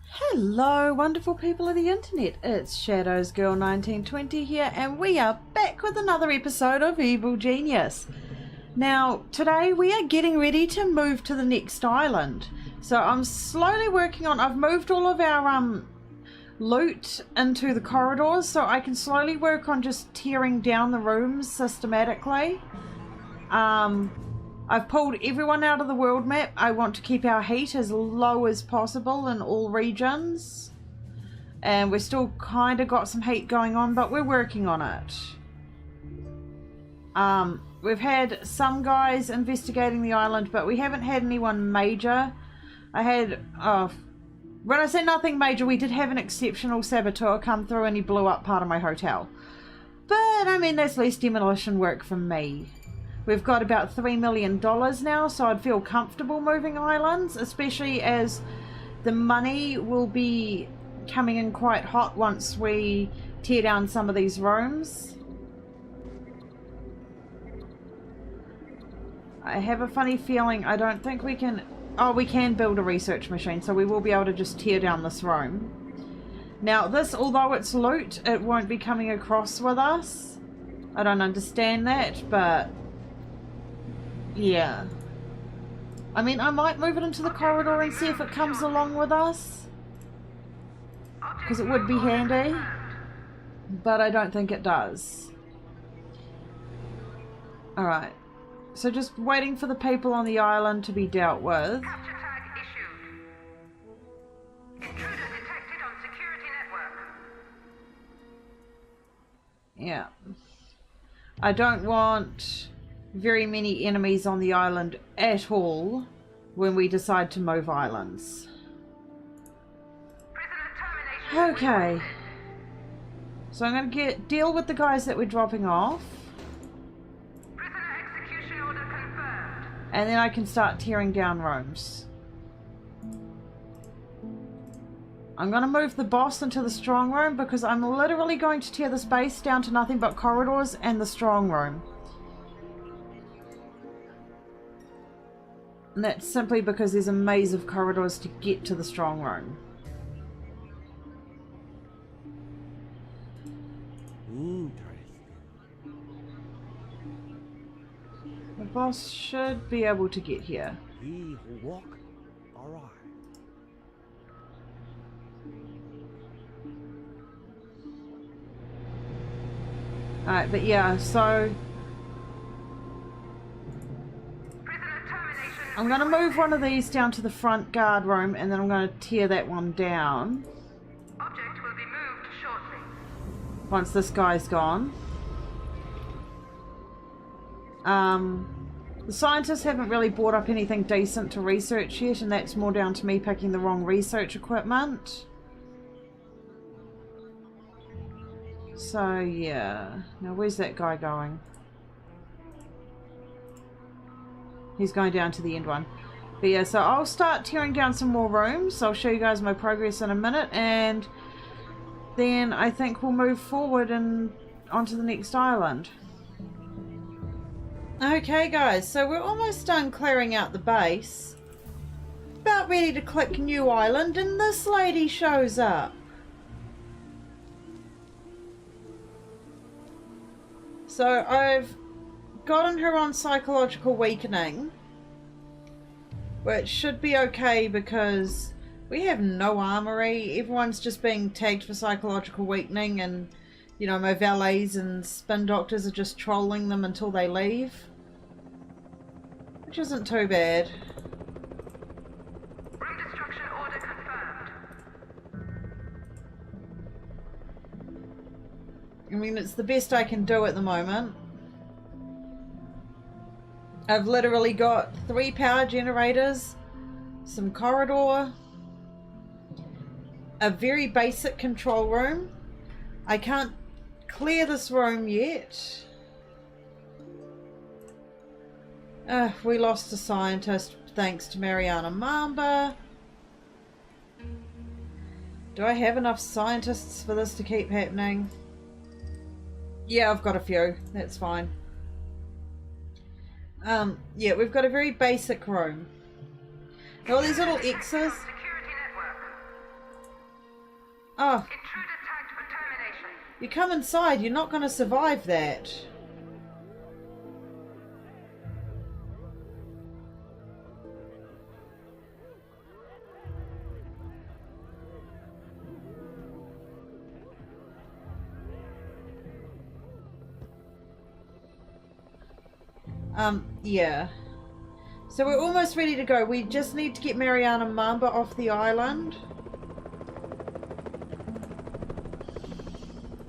Hello wonderful people of the internet, it's Shadows Girl 1920 here and we are back with another episode of Evil Genius. Now today we are getting ready to move to the next island. So I'm slowly working on, I've moved all of our loot into the corridors so I can slowly work on just tearing down the rooms systematically. I've pulled everyone out of the world map. I want to keep our heat as low as possible in all regions. And we've still kind of got some heat going on, but we're working on it. We've had some guys investigating the island, but we haven't had anyone major. When I say nothing major, we did have an exceptional saboteur come through and he blew up part of my hotel. But, I mean, that's less demolition work for me. We've got about $3 million now, so I'd feel comfortable moving islands, especially as the money will be coming in quite hot once we tear down some of these rooms. I have a funny feeling I don't think we can... Oh, we can build a research machine, so we will be able to just tear down this room. Now, this, although it's loot, it won't be coming across with us. I don't understand that, but... yeah. I mean, I might move it into the corridor and see if it comes along with us. Because it would be handy. But I don't think it does. Alright. So just waiting for the people on the island to be dealt with. Capture tag issued. Intruder detected on security network. Yeah. I don't want very many enemies on the island at all when we decide to move islands. Okay. So I'm going to deal with the guys that we're dropping off. Prisoner execution order confirmed. And then I can start tearing down rooms. I'm going to move the boss into the strong room because I'm literally going to tear this base down to nothing but corridors and the strong room. And that's simply because there's a maze of corridors to get to the strong room. The boss should be able to get here. He who walk aright. Alright, but yeah, so I'm going to move one of these down to the front guard room and then I'm going to tear that one down. Object will be moved shortly. Once this guy's gone. The scientists haven't really brought up anything decent to research yet, and that's more down to me picking the wrong research equipment. So yeah. Now where's that guy going? He's going down to the end one. But yeah, so I'll start tearing down some more rooms. I'll show you guys my progress in a minute, and then I think we'll move forward and onto the next island. Okay guys, so we're almost done clearing out the base. About ready to click new island, and this lady shows up. So I've gotten her on psychological weakening, which should be okay because we have no armory. Everyone's just being tagged for psychological weakening, and you know, my valets and spin doctors are just trolling them until they leave, which isn't too bad. Room destruction order confirmed. I mean, it's the best I can do at the moment. I've literally got 3 power generators, some corridor, a very basic control room. I can't clear this room yet. We lost a scientist thanks to Mariana Mamba. Do I have enough scientists for this to keep happening? Yeah, I've got a few. That's fine. Yeah, we've got a very basic room. All these little X's. Security network. Oh, Intruder tagged for termination. you come inside. You're not going to survive that. Yeah. So we're almost ready to go. We just need to get Mariana Mamba off the island.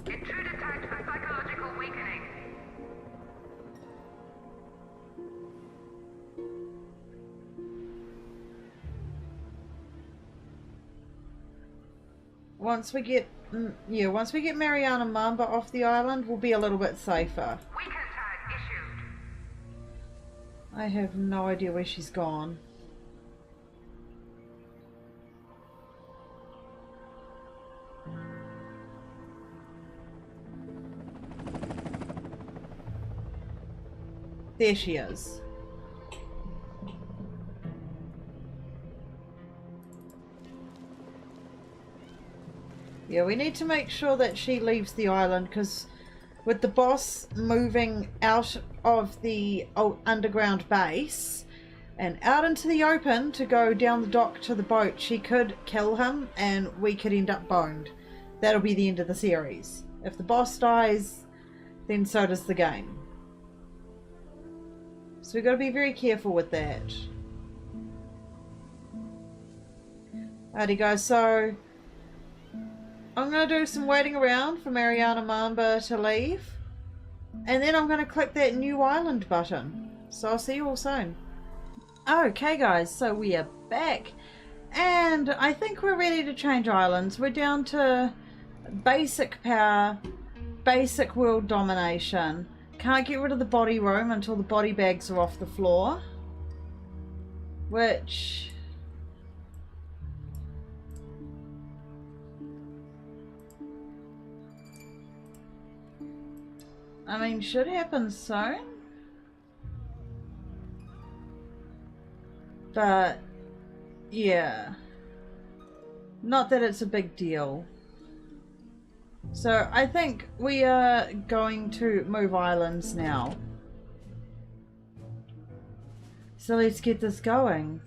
Intruder tagged for psychological weakening. Once we get Mariana Mamba off the island, we'll be a little bit safer. Weaken tag issued. I have no idea where she's gone. There she is. Yeah, we need to make sure that she leaves the island, because with the boss moving out of the underground base and out into the open to go down the dock to the boat, she could kill him and we could end up boned. That'll be the end of the series. If the boss dies, then so does the game. So we've got to be very careful with that. Alrighty guys, so I'm going to do some waiting around for Mariana Mamba to leave. And then I'm going to click that new island button. So I'll see you all soon. Okay guys, so we are back. And I think we're ready to change islands. We're down to basic power, basic world domination. Can't get rid of the body room until the body bags are off the floor. Which... I mean, should happen soon. But, yeah. Not that it's a big deal. So, I think we are going to move islands now. So, let's get this going.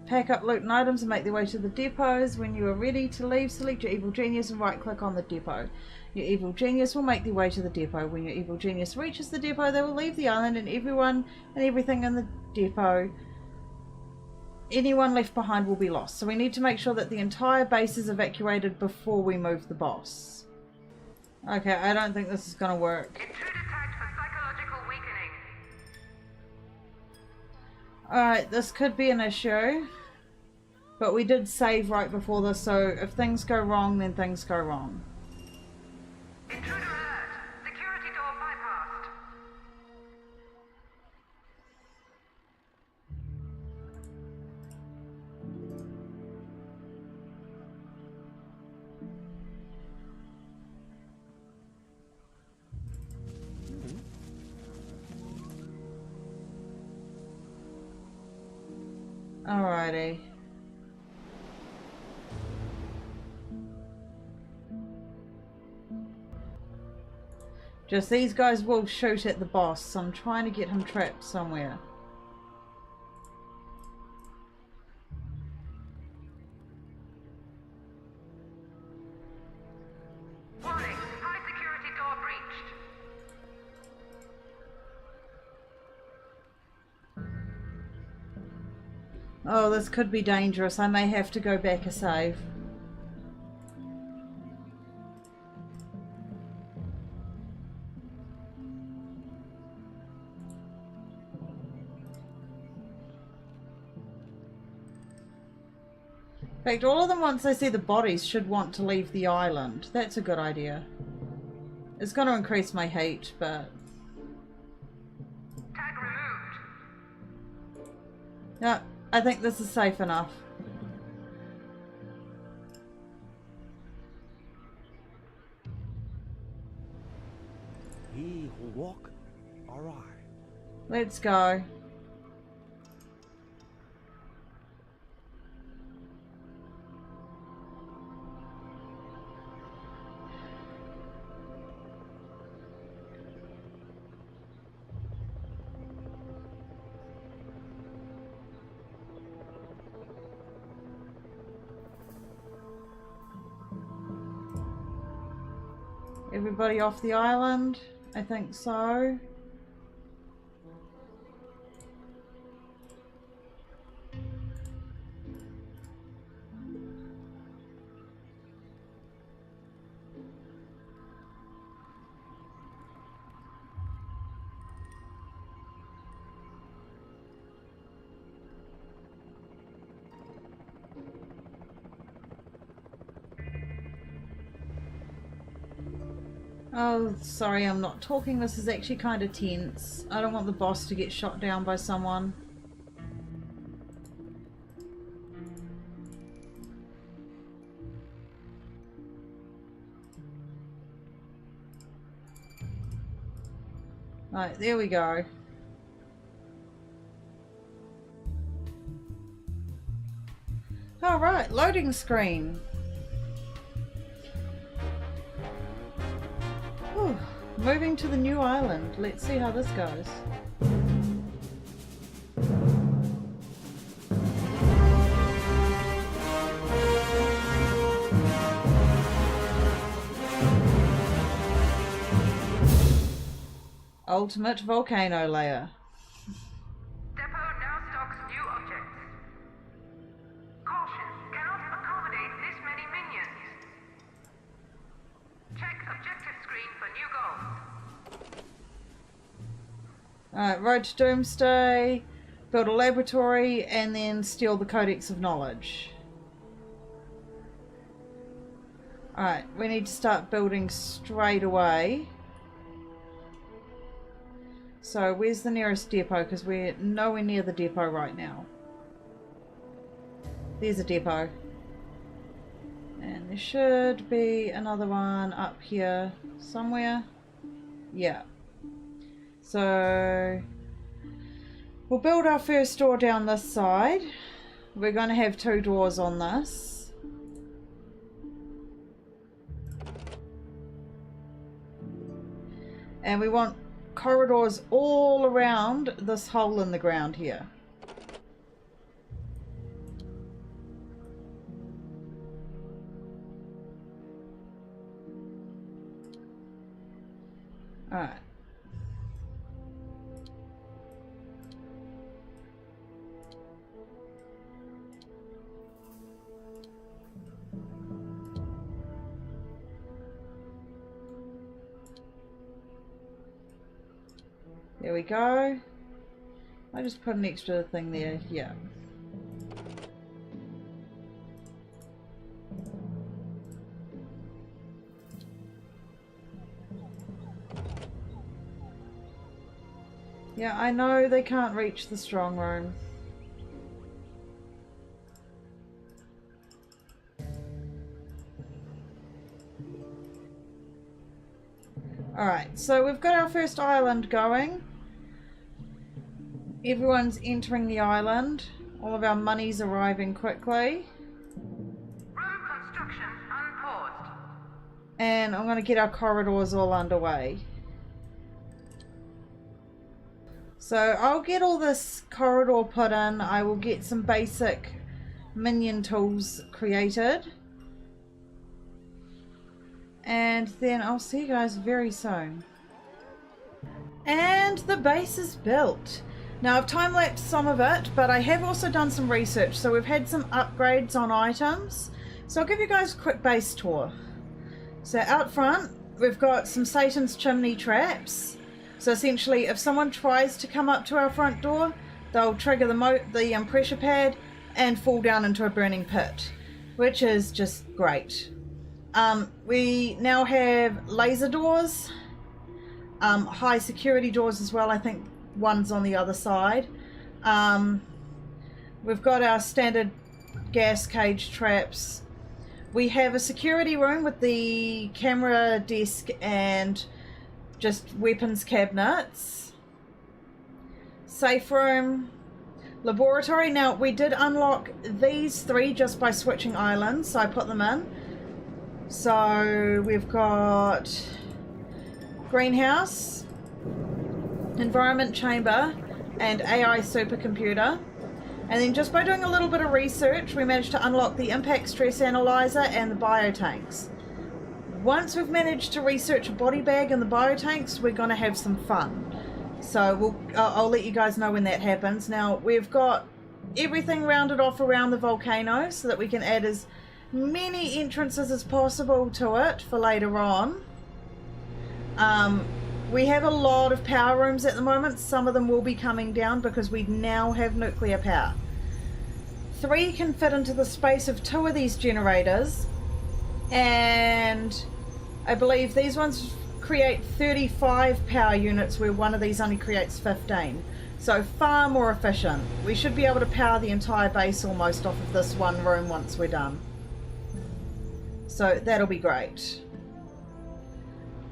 Pack up loot and items and make their way to the depots. When you are ready to leave, select your evil genius and right click on the depot. Your evil genius will make their way to the depot. When your evil genius reaches the depot, they will leave the island and everyone and everything in the depot, anyone left behind, will be lost. So we need to make sure that the entire base is evacuated before we move the boss. Okay, I don't think this is going to work. Intruder tagged for psychological weakening. Alright, this could be an issue. But we did save right before this, so if things go wrong, then things go wrong. Intruder alert. Security door bypassed. Alrighty. Just these guys will shoot at the boss, so I'm trying to get him trapped somewhere. Warning. High security door breached. Oh, this could be dangerous. I may have to go back a save. In fact, all of them, once they see the bodies, should want to leave the island. That's a good idea. It's going to increase my heat, but... Tag removed. no, I think this is safe enough. He who walk, all right. Let's go. everybody off the island? I think so. Oh, sorry, I'm not talking. This is actually kind of tense. I don't want the boss to get shot down by someone. Right, there we go. Alright, loading screen. Whew, moving to the new island. Let's see how this goes. Ultimate volcano layer. Depot now stocks new objects. Caution, cannot accommodate this many minions. Check objective screen for new goals. Alright, road to doomsday, build a laboratory, and then steal the Codex of Knowledge. Alright, we need to start building straight away. So, where's the nearest depot? Because we're nowhere near the depot right now. There's a depot. And there should be another one up here somewhere. Yeah. So, we'll build our first door down this side. We're going to have 2 doors on this. And we want corridors all around this hole in the ground here. Alright. There we go. I just put an extra thing there. Yeah. Yeah, I know they can't reach the strong room. Alright, so we've got our first island going. Everyone's entering the island. All of our money's arriving quickly. Road construction unpaused. And I'm going to get our corridors all underway. So I'll get all this corridor put in. I will get some basic minion tools created. And then I'll see you guys very soon. And the base is built. Now I've time-lapsed some of it, but I have also done some research. So we've had some upgrades on items. So I'll give you guys a quick base tour. So out front, we've got some Satan's chimney traps. So essentially, if someone tries to come up to our front door, they'll trigger the pressure pad and fall down into a burning pit, which is just great. We now have laser doors, high security doors as well. I think one's on the other side. We've got our standard gas cage traps. We have a security room with the camera desk and just weapons cabinets. Safe room. Laboratory. Now we did unlock these 3 just by switching islands, so I put them in. So we've got greenhouse, environment chamber, and AI supercomputer. And then just by doing a little bit of research, we managed to unlock the impact stress analyzer and the biotanks. once we've managed to research a body bag and the biotanks, we're going to have some fun. So I'll let you guys know when that happens. Now, we've got everything rounded off around the volcano so that we can add as many entrances as possible to it for later on. We have a lot of power rooms at the moment. Some of them will be coming down because we now have nuclear power. 3 can fit into the space of 2 of these generators, and I believe these ones create 35 power units where one of these only creates 15. So far more efficient. We should be able to power the entire base almost off of this one room once we're done. So that'll be great.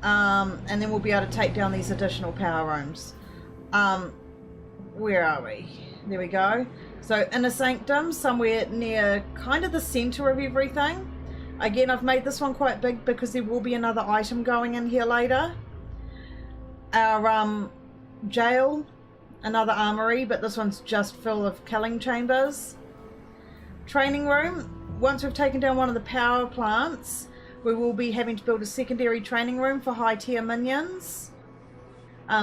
And then we'll be able to take down these additional power rooms. Where are we? There we go. So inner sanctum, somewhere near kind of the center of everything. Again, I've made this one quite big because there will be another item going in here later. Our jail, another armory, but this one's just full of killing chambers. Training room. Once we've taken down one of the power plants, we will be having to build a secondary training room for high tier minions.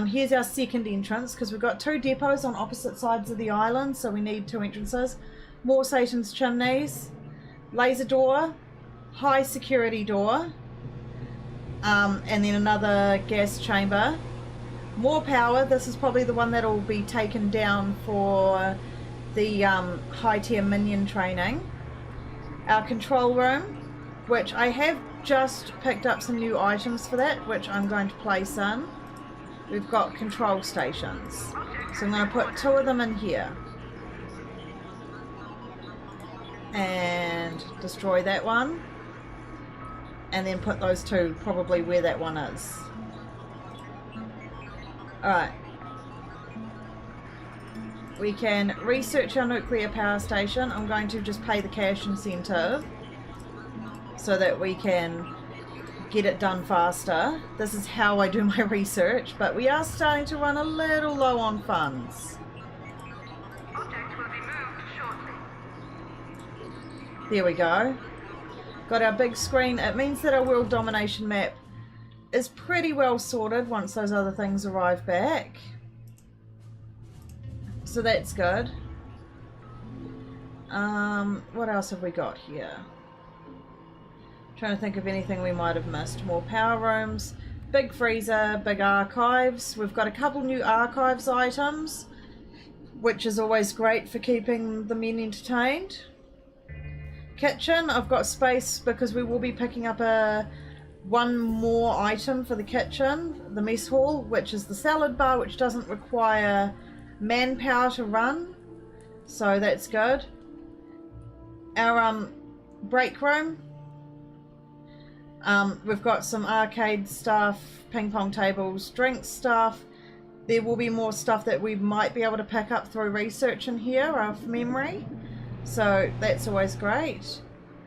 Here's our second entrance because we've got 2 depots on opposite sides of the island, so we need 2 entrances. More Satan's chimneys, laser door, high security door, and then another gas chamber. More power. This is probably the one that will be taken down for the high tier minion training. Our control room, which I have just picked up some new items for that, which I'm going to place in. We've got control stations. So I'm going to put 2 of them in here. And destroy that one. And then put those 2 probably where that one is. Alright. We can research our nuclear power station. I'm going to just pay the cash incentive so that we can get it done faster. This is how I do my research, but we are starting to run a little low on funds. Object will be moved shortly. There we go. Got our big screen. It means that our world domination map is pretty well sorted once those other things arrive back. So that's good. What else have we got here? Trying to think of anything we might have missed. More power rooms, big freezer, big archives. We've got a couple new archives items, which is always great for keeping the men entertained. Kitchen, I've got space because we will be picking up one more item for the kitchen, the mess hall, which is the salad bar, which doesn't require manpower to run, so that's good. Our break room, we've got some arcade stuff, ping pong tables, drink stuff. There will be more stuff that we might be able to pick up through research in here off memory, so that's always great.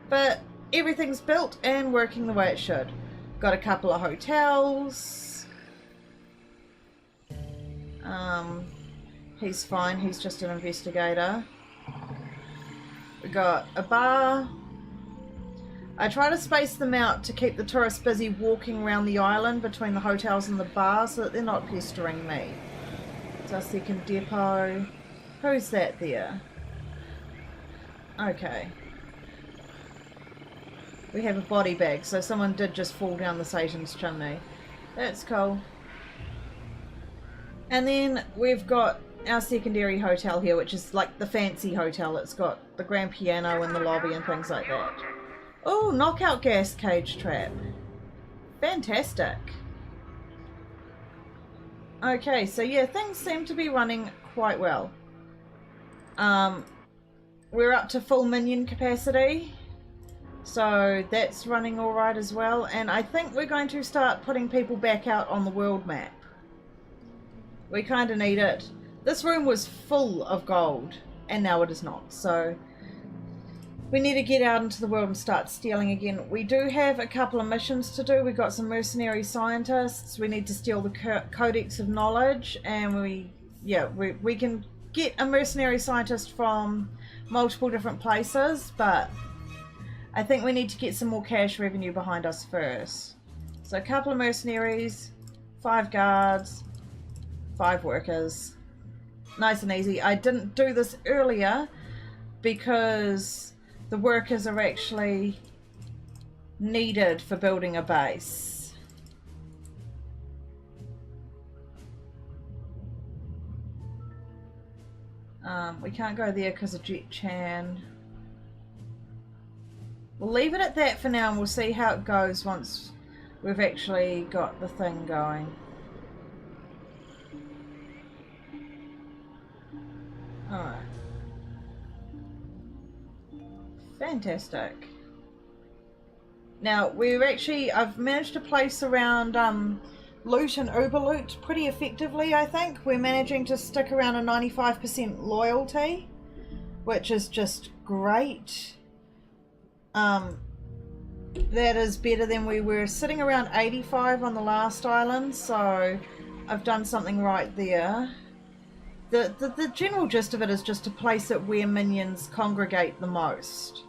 But everything's built and working the way it should. Got a couple of hotels. He's fine, he's just an investigator. We got a bar. I try to space them out to keep the tourists busy walking around the island between the hotels and the bar so that they're not pestering me. It's our second depot. Who's that there? Okay. We have a body bag, so someone did just fall down the Satan's chimney. That's cool. And then we've got our secondary hotel here, which is like the fancy hotel. It's got the grand piano in the lobby and things like that. Oh, knockout gas cage trap. Fantastic. Okay, so yeah, things seem to be running quite well. We're up to full minion capacity, so that's running alright as well, and I think we're going to start putting people back out on the world map. We kind of need it. This room was full of gold, and now it is not, so we need to get out into the world and start stealing again. We do have a couple of missions to do. We've got some mercenary scientists. We need to steal the Codex of Knowledge, and we can get a mercenary scientist from multiple different places, but I think we need to get some more cash revenue behind us first. So a couple of mercenaries, 5 guards, 5 workers. Nice and easy. I didn't do this earlier because the workers are actually needed for building a base. We can't go there because of Jet Chan. We'll leave it at that for now and we'll see how it goes once we've actually got the thing going. Alright. Fantastic. Now, I've managed to place around loot and uber loot pretty effectively, I think. We're managing to stick around a 95% loyalty, which is just great. That is better than we were sitting around 85 on the last island, so I've done something right there. The general gist of it is just to place it where minions congregate the most.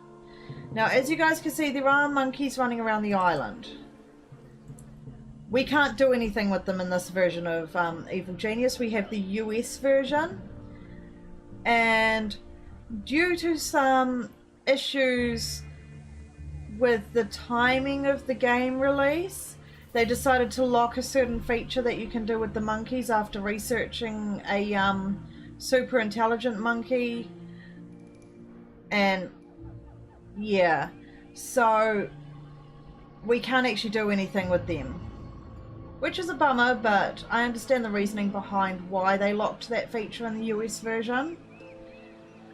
Now, as you guys can see, there are monkeys running around the island. We can't do anything with them in this version of Evil Genius. We have the US version, and due to some issues with the timing of the game release, they decided to lock a certain feature that you can do with the monkeys after researching a super intelligent monkey. And yeah, so we can't actually do anything with them, which is a bummer, but I understand the reasoning behind why they locked that feature in the US version.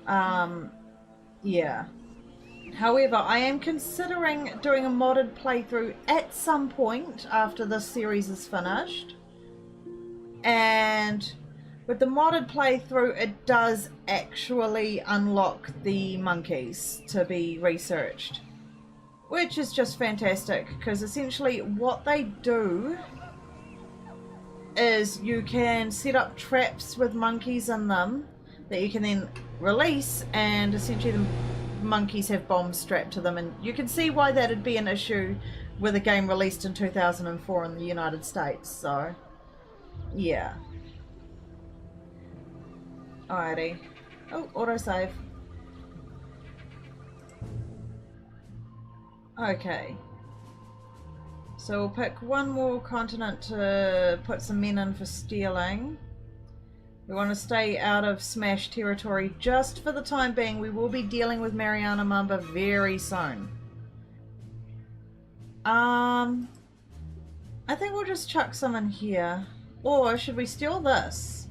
Yeah. However, I am considering doing a modded playthrough at some point after this series is finished. And with the modded playthrough, it does actually unlock the monkeys to be researched, which is just fantastic, because essentially what they do is you can set up traps with monkeys in them that you can then release, and essentially the monkeys have bombs strapped to them, and you can see why that'd be an issue with a game released in 2004 in the United States. So yeah. Alrighty. Oh, autosave. Okay. So we'll pick one more continent to put some men in for stealing. We want to stay out of Smash territory just for the time being. We will be dealing with Mariana Mamba very soon. I think we'll just chuck some in here. Or should we steal this?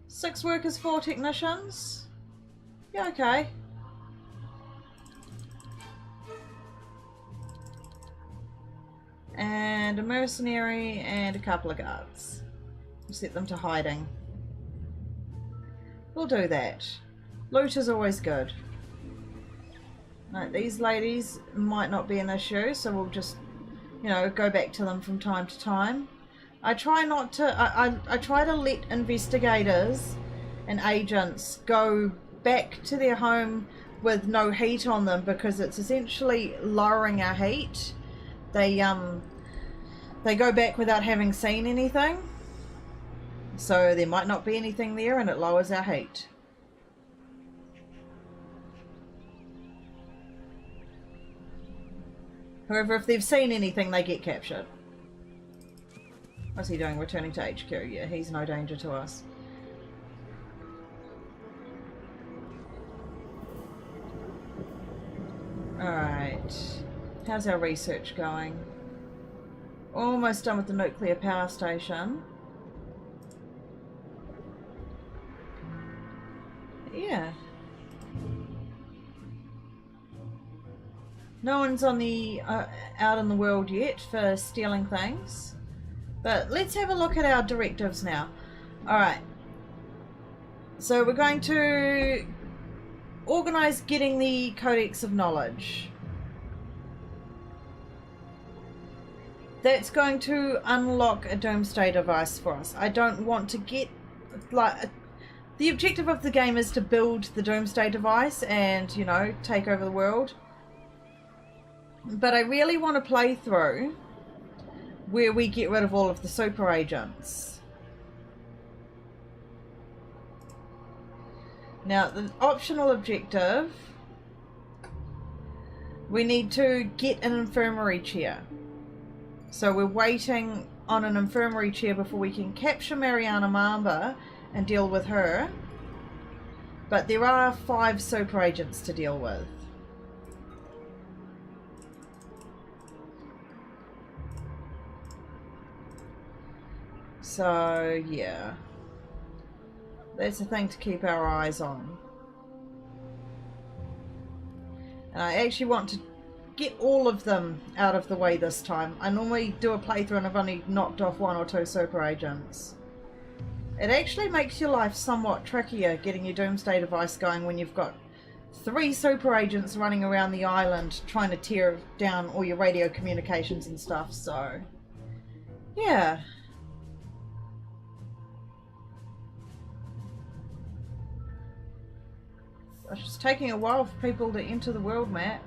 6 workers, 4 technicians? Yeah, okay. And a mercenary and a couple of guards. We'll set them to hiding. We'll do that. Loot is always good. Right, these ladies might not be an issue, so we'll just, you know, go back to them from time to time. I try not to, I try to let investigators and agents go back to their home with no heat on them, because it's essentially lowering our heat. They go back without having seen anything. So there might not be anything there, and it lowers our heat. However, if they've seen anything, they get captured. What's he doing? Returning to HQ. Yeah, he's no danger to us. Alright. How's our research going? Almost done with the nuclear power station. Yeah. No one's on the out in the world yet for stealing things. But let's have a look at our directives now. Alright. So we're going to organise getting the Codex of Knowledge. That's going to unlock a doomsday device for us. I don't want to get, like, the objective of the game is to build the doomsday device and, you know, take over the world. But I really want to play through where we get rid of all of the super agents. Now, the optional objective, we need to get an infirmary chair. So we're waiting on an infirmary chair before we can capture Mariana Mamba and deal with her. But there are 5 super agents to deal with. So, yeah. That's the thing to keep our eyes on. And I actually want to get all of them out of the way this time. I normally do a playthrough and I've only knocked off 1 or 2 super agents. It actually makes your life somewhat trickier getting your doomsday device going when you've got 3 super agents running around the island trying to tear down all your radio communications and stuff, so yeah. It's just taking a while for people to enter the world map.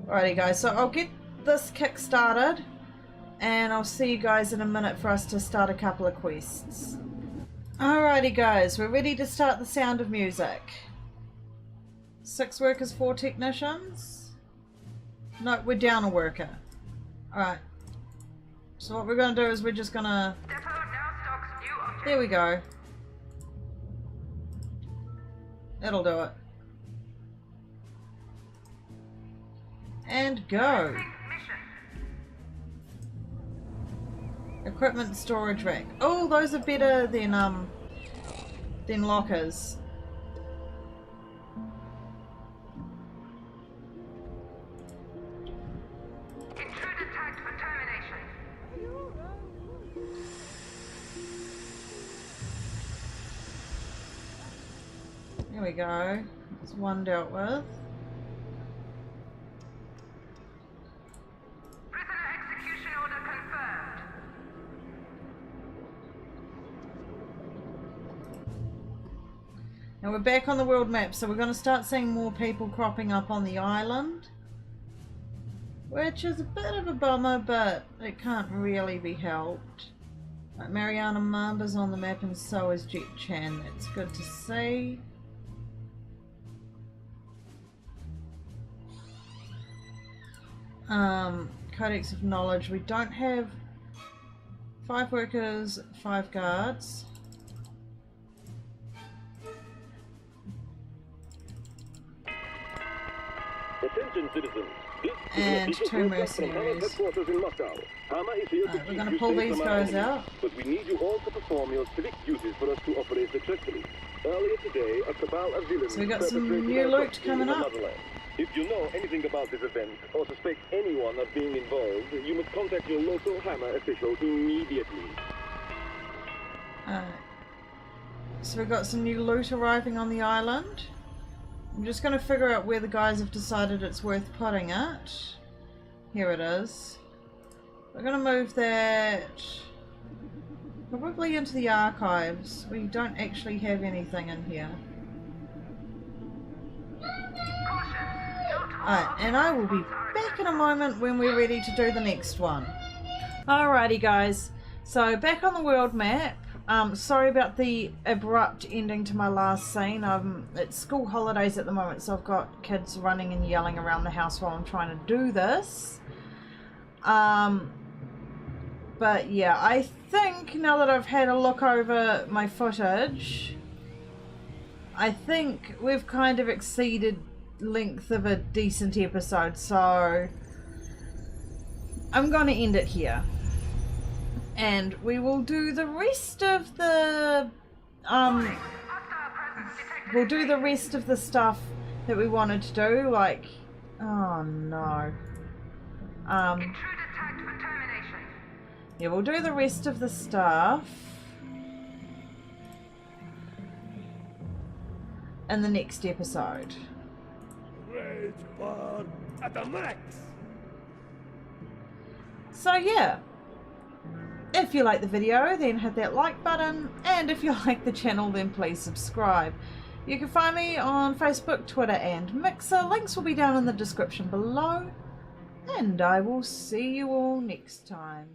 Alrighty guys, so I'll get this kick started and I'll see you guys in a minute for us to start a couple of quests. Alrighty guys, we're ready to start the Sound of Music. 6 workers, 4 technicians. No, we're down a worker. Alright. So what we're going to do is we're just going to... Depot now stocks new objects. There we go. That'll do it. And go. Mission. Equipment storage rack. Oh, those are better than lockers. Intruder tagged for termination. There we go. That's 1 dealt with. Prisoner execution order confirmed. Now we're back on the world map, so we're going to start seeing more people cropping up on the island. Which is a bit of a bummer, but it can't really be helped. Right, Mariana Mamba's on the map and so is Jet Chan. That's good to see. Codex of Knowledge. We don't have 5 workers, 5 guards. Attention citizens. And 2 mercenaries. Alright, we're going to pull these guys out. But we need you all to perform your civic duties for us to operate successfully. Earlier today, a cabal of villains So we got some perpetrated new a loot atrocity coming in the up. motherland. If you know anything about this event or suspect anyone of being involved, you must contact your local Hammer official immediately. Alright. So we've got some new loot arriving on the island. I'm just going to figure out where the guys have decided it's worth putting it. Here it is. We're going to move that probably into the archives. We don't actually have anything in here. Alright, and I will be back in a moment when we're ready to do the next one. Alrighty guys, so back on the world map. Sorry about the abrupt ending to my last scene. It's school holidays at the moment, so I've got kids running and yelling around the house while I'm trying to do this. But yeah, I think now that I've had a look over my footage, I think we've kind of exceeded length of a decent episode, so I'm going to end it here. And we will do the rest of the we'll do the rest of the stuff that we wanted to do, like, oh no. Intruder tagged for termination. Yeah, we'll do the rest of the stuff in the next episode. Rage bar at the max! So yeah, if you like the video, then hit that like button, and if you like the channel, then please subscribe. You can find me on Facebook, Twitter and Mixer. Links will be down in the description below. And I will see you all next time.